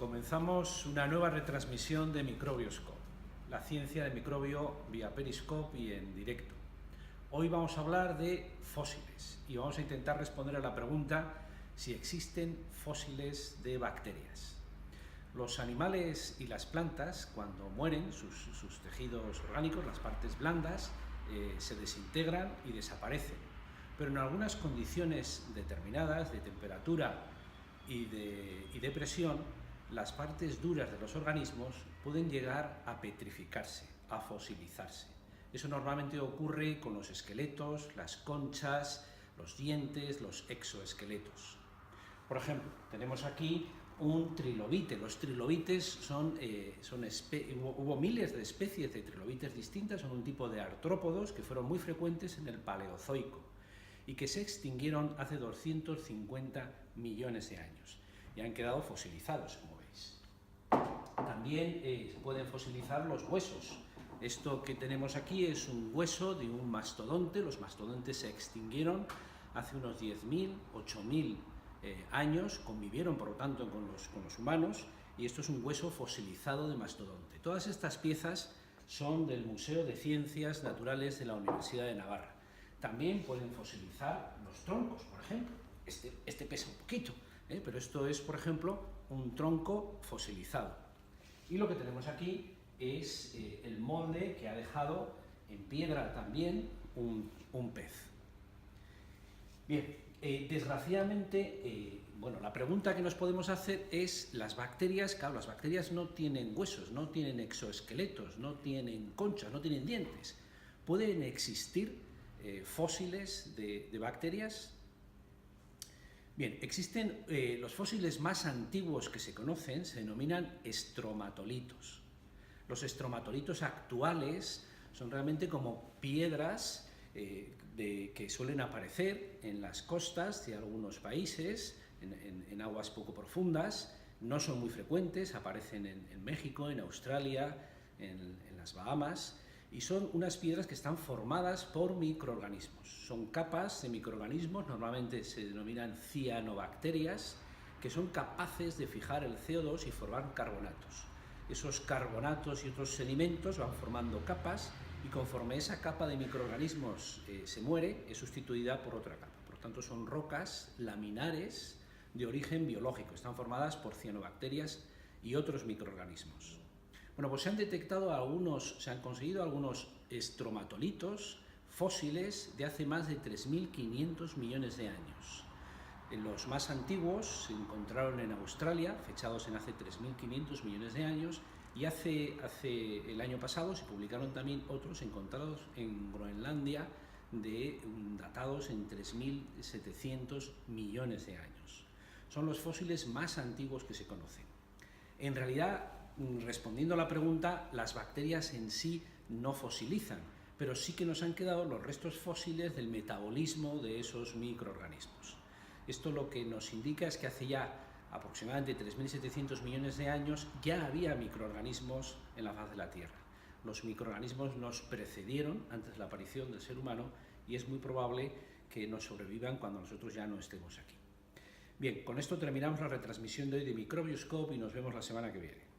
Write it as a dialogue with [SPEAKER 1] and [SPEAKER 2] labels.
[SPEAKER 1] Comenzamos una nueva retransmisión de Microbioscope, la ciencia del microbio vía Periscope y en directo. Hoy vamos a hablar de fósiles y vamos a intentar responder a la pregunta si existen fósiles de bacterias. Los animales y las plantas, cuando mueren, sus tejidos orgánicos, las partes blandas, se desintegran y desaparecen. Pero en algunas condiciones determinadas de temperatura y de presión, las partes duras de los organismos pueden llegar a petrificarse, a fosilizarse. Eso normalmente ocurre con los esqueletos, las conchas, los dientes, los exoesqueletos. Por ejemplo, tenemos aquí un trilobite. Los trilobites hubo miles de especies de trilobites distintas, son un tipo de artrópodos que fueron muy frecuentes en el Paleozoico y que se extinguieron hace 250 millones de años y han quedado fosilizados, como veis. También se pueden fosilizar los huesos. Esto que tenemos aquí es un hueso de un mastodonte. Los mastodontes se extinguieron hace unos 10.000, 8.000 años, convivieron por lo tanto con los humanos, y esto es un hueso fosilizado de mastodonte. Todas estas piezas son del Museo de Ciencias Naturales de la Universidad de Navarra. También pueden fosilizar los troncos, por ejemplo. Este pesa un poquito, pero esto es, por ejemplo, un tronco fosilizado. Y lo que tenemos aquí es el molde que ha dejado en piedra también un pez. Bien, desgraciadamente, la pregunta que nos podemos hacer es, las bacterias, claro, las bacterias no tienen huesos, no tienen exoesqueletos, no tienen conchas, no tienen dientes. ¿Pueden existir fósiles de bacterias? Bien, existen los fósiles más antiguos que se conocen, se denominan estromatolitos. Los estromatolitos actuales son realmente como piedras que suelen aparecer en las costas de algunos países, en aguas poco profundas. No son muy frecuentes, aparecen en México, en Australia, en las Bahamas, y son unas piedras que están formadas por microorganismos. Son capas de microorganismos, normalmente se denominan cianobacterias, que son capaces de fijar el CO2 y formar carbonatos. Esos carbonatos y otros sedimentos van formando capas, y conforme esa capa de microorganismos se muere, es sustituida por otra capa. Por lo tanto, son rocas laminares de origen biológico, están formadas por cianobacterias y otros microorganismos. Bueno, pues se han conseguido algunos estromatolitos fósiles de hace más de 3.500 millones de años. Los más antiguos se encontraron en Australia, fechados en hace 3.500 millones de años, y el año pasado se publicaron también otros encontrados en Groenlandia, datados en 3.700 millones de años. Son los fósiles más antiguos que se conocen. En realidad, respondiendo a la pregunta, las bacterias en sí no fosilizan, pero sí que nos han quedado los restos fósiles del metabolismo de esos microorganismos. Esto lo que nos indica es que hace ya aproximadamente 3.700 millones de años ya había microorganismos en la faz de la Tierra. Los microorganismos nos precedieron antes de la aparición del ser humano y es muy probable que nos sobrevivan cuando nosotros ya no estemos aquí. Bien, con esto terminamos la retransmisión de hoy de Microbioscope y nos vemos la semana que viene.